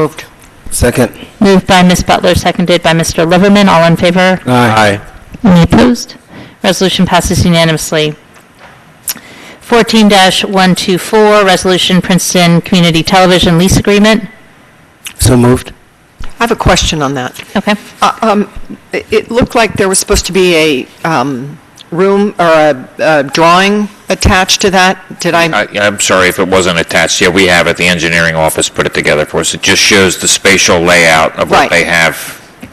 Moved. Second. Moved by Ms. Butler, seconded by Mr. Liverman. All in favor? Aye. Any opposed? Resolution passes unanimously. 14-124, Resolution Princeton Community Television Lease Agreement. So moved. I have a question on that. Okay. It looked like there was supposed to be a room or a drawing attached to that. Did I? I'm sorry if it wasn't attached. Yeah, we have it. The engineering office put it together for us. It just shows the spatial layout of what Right. they have,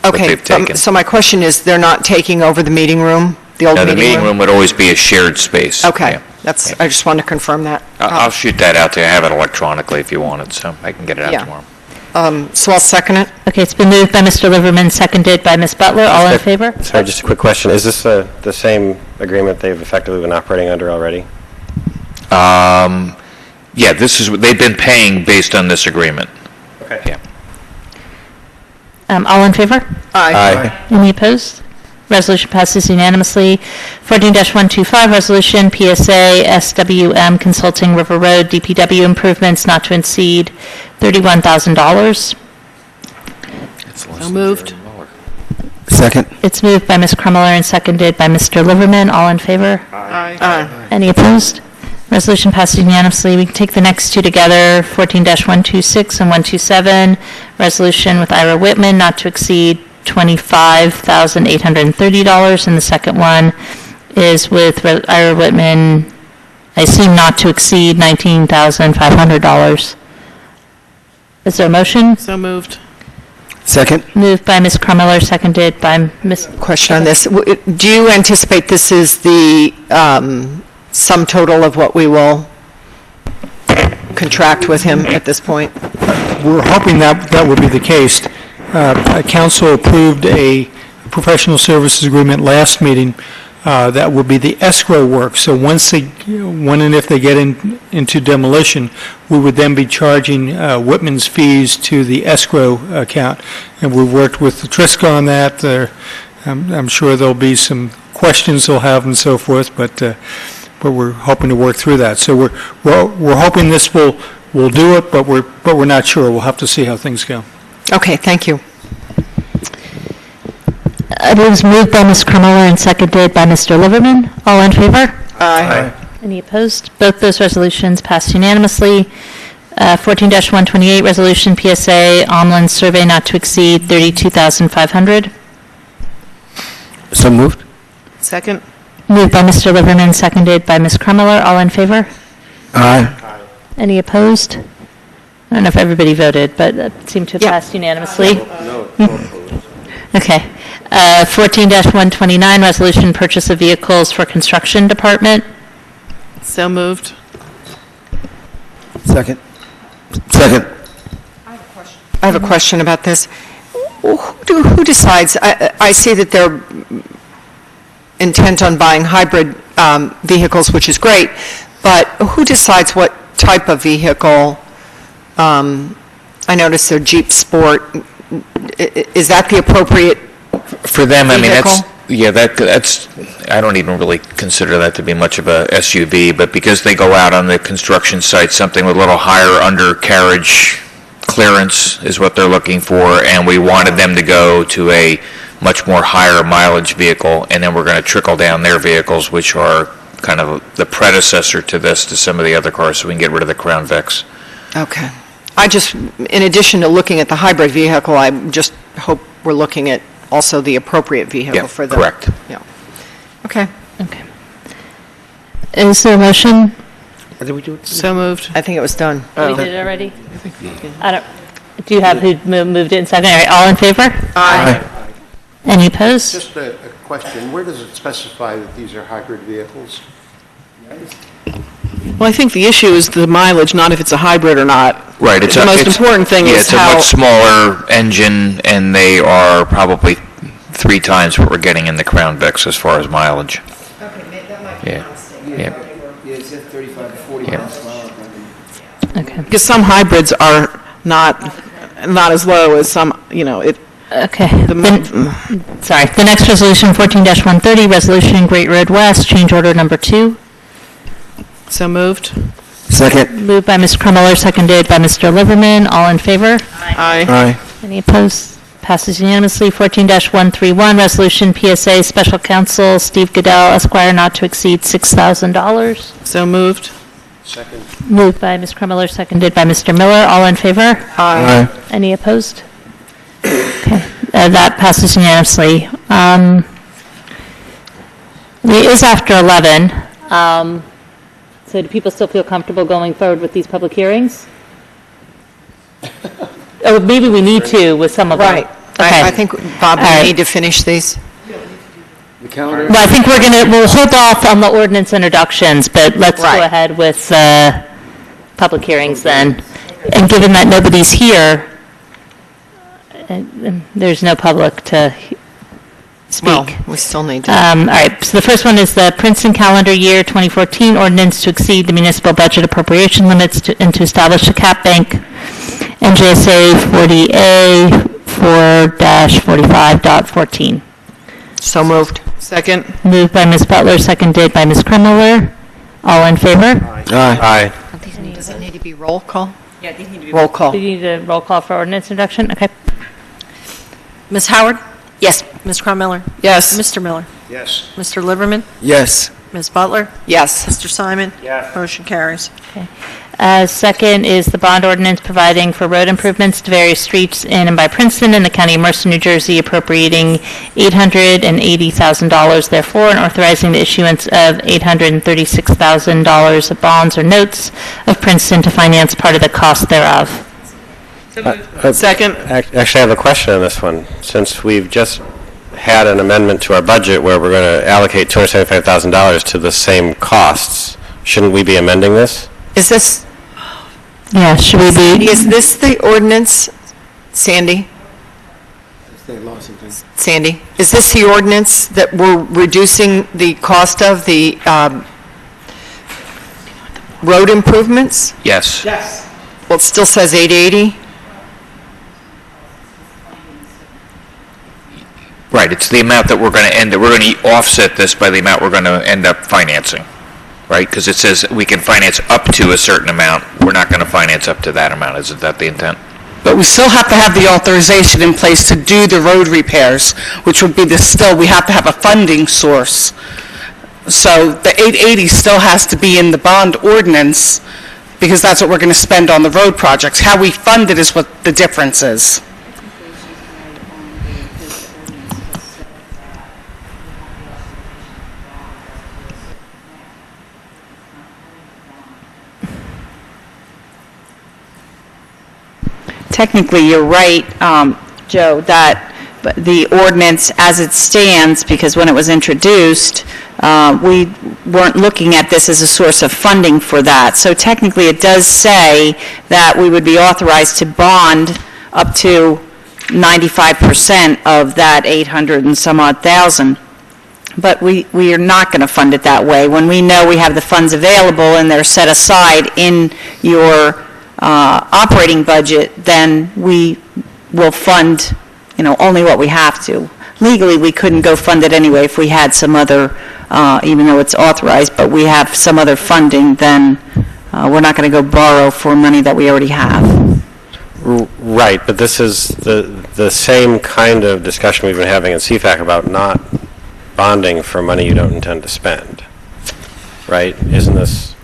what Okay. they've taken. So my question is, they're not taking over the meeting room, the old Now, the meeting room? meeting room would always be a shared space. Okay. Yeah. That's. I just wanted to confirm that. I'll shoot that out to you. I have it electronically if you want it, so I can get it out Yeah. tomorrow. So I'll second it. Okay, it's been moved by Mr. Liverman, seconded by Ms. Butler. All in favor? Sorry, just a quick question. Is this the same agreement they've effectively been operating under already? Yeah, they've been paying based on this agreement. Okay. Yeah. All in favor? Aye. Any opposed? Resolution passes unanimously. 14-125, Resolution PSA SWM Consulting River Road DPW improvements not to exceed $31,000. So moved. Second. It's moved by Ms. Krummeller and seconded by Mr. Liverman. All in favor? Aye. Any opposed? Resolution passes unanimously. We can take the next two together, 14-126 and 127. Resolution with Ira Whitman not to exceed $25,830. And the second one is with Ira Whitman, I assume not to exceed $19,500. Is there a motion? So moved. Second. Moved by Ms. Krummeller, seconded by Ms. Question on this. Do you anticipate this is the sum total of what we will contract with him at this point? We're hoping that would be the case. Council approved a professional services agreement last meeting that would be the escrow work. So when and if they get into demolition, we would then be charging Whitman's fees to the escrow account. And we worked with Triska on that. I'm sure there'll be some questions they'll have and so forth, but we're hoping to work through that. So we're hoping this will do it, but we're not sure. We'll have to see how things go. Okay, thank you. It was moved by Ms. Krummeller and seconded by Mr. Liverman. All in favor? Aye. Any opposed? Both those resolutions passed unanimously. 14-128, Resolution PSA Omlin Survey not to exceed $32,500. So moved. Second? Moved by Mr. Liverman, seconded by Ms. Krummeller. All in favor? Aye. Any opposed? I don't know if everybody voted, but that seemed to have passed unanimously. Okay. 14-129, Resolution Purchase of Vehicles for Construction Department. So moved. Second. Second. I have a question about this. Who decides? I see that they're intent on buying hybrid vehicles, which is great, but who decides what type of vehicle? I noticed their Jeep Sport. Is that the appropriate For them, I mean, vehicle? that's, I don't even really consider that to be much of a SUV, but because they go out on the construction site, something with a little higher undercarriage clearance is what they're looking for, and we wanted them to go to a much more higher mileage vehicle, and then we're going to trickle down their vehicles, which are kind of the predecessor to this, to some of the other cars, so we can get rid of the Crown Vics. Okay. I just, in addition to looking at the hybrid vehicle, I just hope we're looking at also the appropriate vehicle Yeah, for the... correct. Yeah. Okay. Okay. Is there a motion? Did we do it? So moved. I think it was done. We did it already? I don't, do you have who moved it in second? All right, all in favor? Aye. Any opposed? Just a question, where does it specify that these are hybrid vehicles? Well, I think the issue is the mileage, not if it's a hybrid or not. Right. The most important thing is it's how... a much smaller engine, and they are probably 3 times what we're getting in the Crown Vics as far as mileage. Okay, that might be Yeah. Yeah. Yeah, it said 35 to 40 Yeah. miles per hour. Okay. Because some hybrids are not as low as some, it... Okay. The Sorry. The next resolution, 14-130, Resolution Great Road West, change order number 2. So moved. Second. Moved by Ms. Krummeller, seconded by Mr. Liverman. All in favor? Aye. Aye. Any opposed? Passes unanimously. 14-131, resolution PSA Special Counsel Steve Goodell, Esquire, not to exceed $6,000. So moved. Second. Moved by Ms. Krummeller, seconded by Mr. Miller. All in favor? Aye. Any opposed? Okay, that passes unanimously. It is after 11. So do people still feel comfortable going forward with these public hearings? Oh, maybe we need to with some of them. Right. Okay. I think, Bob, All we right. need to finish these. The calendar? Well, I think we'll hold off on the ordinance introductions, but let's go Right. ahead with public hearings then. And given that nobody's here, there's no public to Well, speak. we still need to. All right, so the first one is the Princeton calendar year 2014 ordinance to exceed the municipal budget appropriation limits and to establish a cap bank, NJSA 40A 4-45.14. So moved. Second. Moved by Ms. Butler, seconded by Ms. Krummeller. All in favor? Aye. Does it need to be roll call? Yeah, they need to be roll call. Do you need a roll call for ordinance introduction? Okay. Ms. Howard? Yes. Ms. Cron-Miller? Yes. Mr. Miller? Yes. Mr. Liverman? Yes. Ms. Butler? Yes. Mr. Simon? Yes. Motion carries. Second is the bond ordinance providing for road improvements to various streets in and by Princeton and the County of Mercer, New Jersey, appropriating $880,000 therefore, and authorizing the issuance of $836,000 of bonds or notes of Princeton to finance part of the cost thereof. Second. Actually, I have a question on this one. Since we've just had an amendment to our budget where we're going to allocate $275,000 to the same costs, shouldn't we be amending this? Is this, Yeah, should we be? is this the ordinance, Sandy? They lost something. Sandy, is this the ordinance that we're reducing the cost of the road improvements? Yes. Well, it still says 880? Right, it's the amount that we're going to offset this by the amount we're going to end up financing, right? Because it says we can finance up to a certain amount. We're not going to finance up to that amount. Isn't that the intent? But we still have to have the authorization in place to do the road repairs, which would be we have to have a funding source. So the 880 still has to be in the bond ordinance, because that's what we're going to spend on the road projects. How we fund it is what the difference is. Technically, you're right, Joe, that the ordinance as it stands, because when it was introduced, we weren't looking at this as a source of funding for that. So technically, it does say that we would be authorized to bond up to 95% of that 800 and some odd thousand. But we are not going to fund it that way. When we know we have the funds available and they're set aside in your operating budget, then we will fund, only what we have to. Legally, we couldn't go fund it anyway if we had some other, even though it's authorized, but we have some other funding, then we're not going to go borrow for money that we already have. Right, but this is the same kind of discussion we've been having in CFAC about not bonding for money you don't intend to spend, right? Isn't this?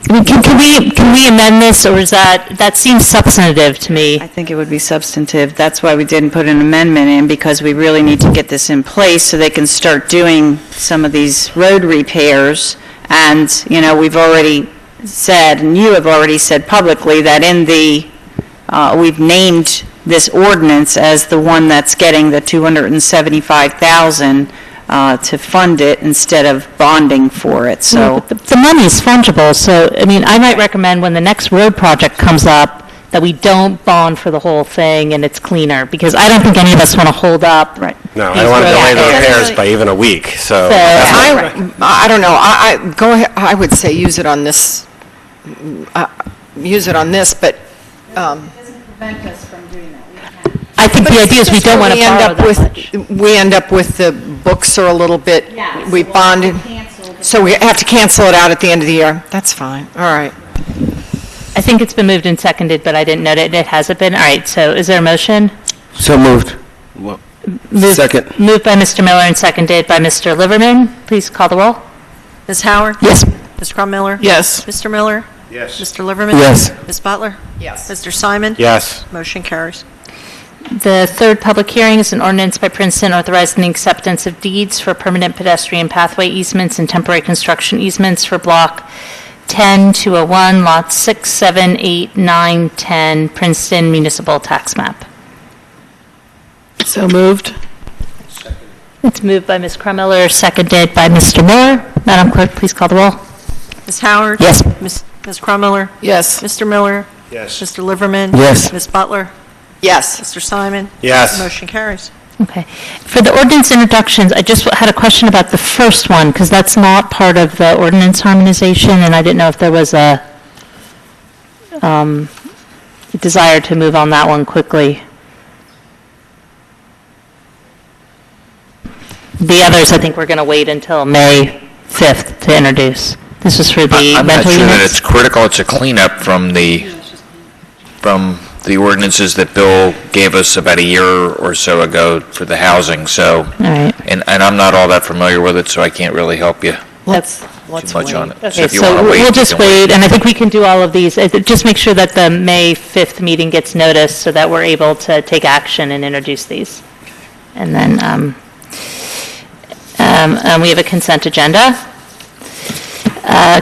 Can we amend this, or is that seems substantive to me? I think it would be substantive. That's why we didn't put an amendment in, because we really need to get this in place so they can start doing some of these road repairs. And, we've already said, and you have already said publicly, that we've named this ordinance as the one that's getting the $275,000 to fund it instead of bonding for it, so. The money is fungible, so, I might recommend when the next road project comes up, that we don't bond for the whole thing and it's cleaner, because I don't think any of us want to hold up. Right. No, I these don't want to road delay the repairs. repairs by even a week, so. I don't know, go ahead, I would say use it on this, but, Doesn't prevent us from doing that. I think the idea is we don't want to borrow that much. we end up with the books are a little bit, we bonded, so we have to cancel it out at the end of the year. That's fine, all right. I think it's been moved and seconded, but I didn't note it. It hasn't been. All right, so is there a motion? So moved. Moved- Second. Moved by Mr. Miller and seconded by Mr. Liverman. Please call the roll. Ms. Howard? Yes. Ms. Crum-Miller? Yes. Mr. Miller? Yes. Mr. Liverman? Yes. Ms. Butler? Yes. Mr. Simon? Yes. Motion carries. The third public hearing is an ordinance by Princeton authorizing the acceptance of deeds for permanent pedestrian pathway easements and temporary construction easements for Block 10-201, Lots 6, 7, 8, 9, 10, Princeton Municipal Tax Map. So moved. It's moved by Ms. Crum-Miller, seconded by Mr. Miller. Madam Clerk, please call the roll. Ms. Howard? Yes. Ms. Crum-Miller? Yes. Mr. Miller? Yes. Mr. Liverman? Yes. Ms. Butler? Yes. Mr. Simon? Yes. Motion carries. Okay. For the ordinance introductions, I just had a question about the first one, because that's not part of the ordinance harmonization, and I didn't know if there was a desire to move on that one quickly. The others, I think we're going to wait until May 5th to introduce. This is for the I'm not rental sure that units? it's critical. It's a cleanup from the ordinances that Bill gave us about a year or so ago for the housing, so, All right. and I'm not all that familiar with it, so I can't really help you Let's too much on it. So Okay, if you so want to wait, we'll you just can wait, and I think we can do all of these. Just make sure that the May 5th meeting gets noticed so that we're able to take action and introduce these. And then we have a consent agenda.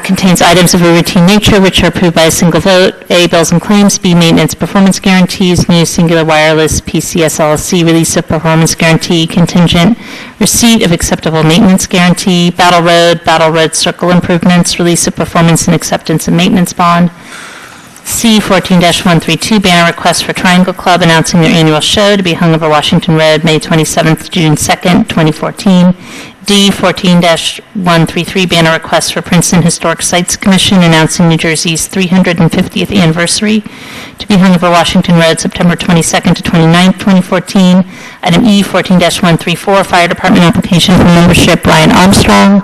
Contains items of a routine nature which are approved by a single vote. A, bills and claims. B, maintenance performance guarantees. New Singular Wireless PCS LLC release of performance guarantee contingent receipt of acceptable maintenance guarantee. Battle Road Circle improvements, release of performance and acceptance of maintenance bond. C, 14-132, banner request for Triangle Club announcing their annual show to be hung over Washington Road, May 27th, June 2nd, 2014. D, 14-133, banner request for Princeton Historic Sites Commission announcing New Jersey's 350th anniversary to be hung over Washington Road, September 22nd to 29th, 2014. Item E, 14-134, fire department application for membership, Brian Armstrong.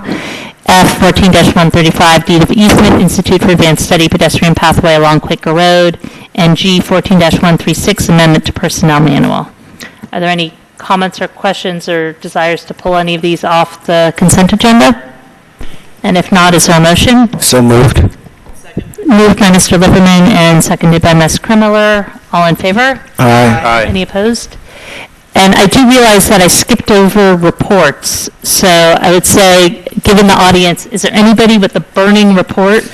F, 14-135, deed of easement, Institute for Advanced Study pedestrian pathway along Quaker Road. And G, 14-136, amendment to personnel manual. Are there any comments or questions or desires to pull any of these off the consent agenda? And if not, is there a motion? So moved. Moved by Mr. Liverman and seconded by Ms. Crum-Miller. All in favor? Aye. Any opposed? And I do realize that I skipped over reports, so I would say, given the audience, is there anybody with a burning report?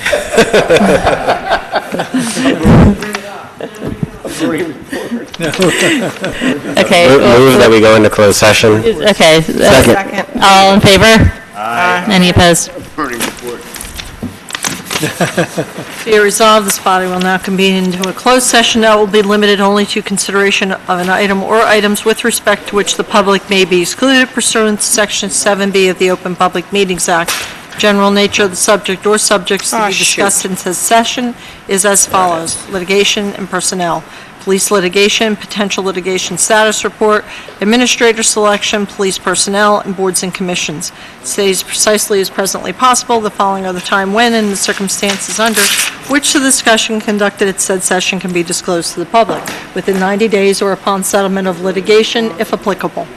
Okay. Move that we go into closed session. Okay. Second. All in favor? Any opposed? Be it resolved, this body will now convene into a closed session that will be limited only to consideration of an item or items with respect to which the public may be excluded pursuant to Section 7B of the Open Public Meetings Act. General nature of the subject or subjects to be discussed in this session is as follows: litigation and personnel, police litigation, potential litigation status report, administrator selection, police personnel, and boards and commissions. Stated precisely as presently possible, the following are the time when and the circumstances under which the discussion conducted at said session can be disclosed to the public, within 90 days or upon settlement of litigation, if applicable.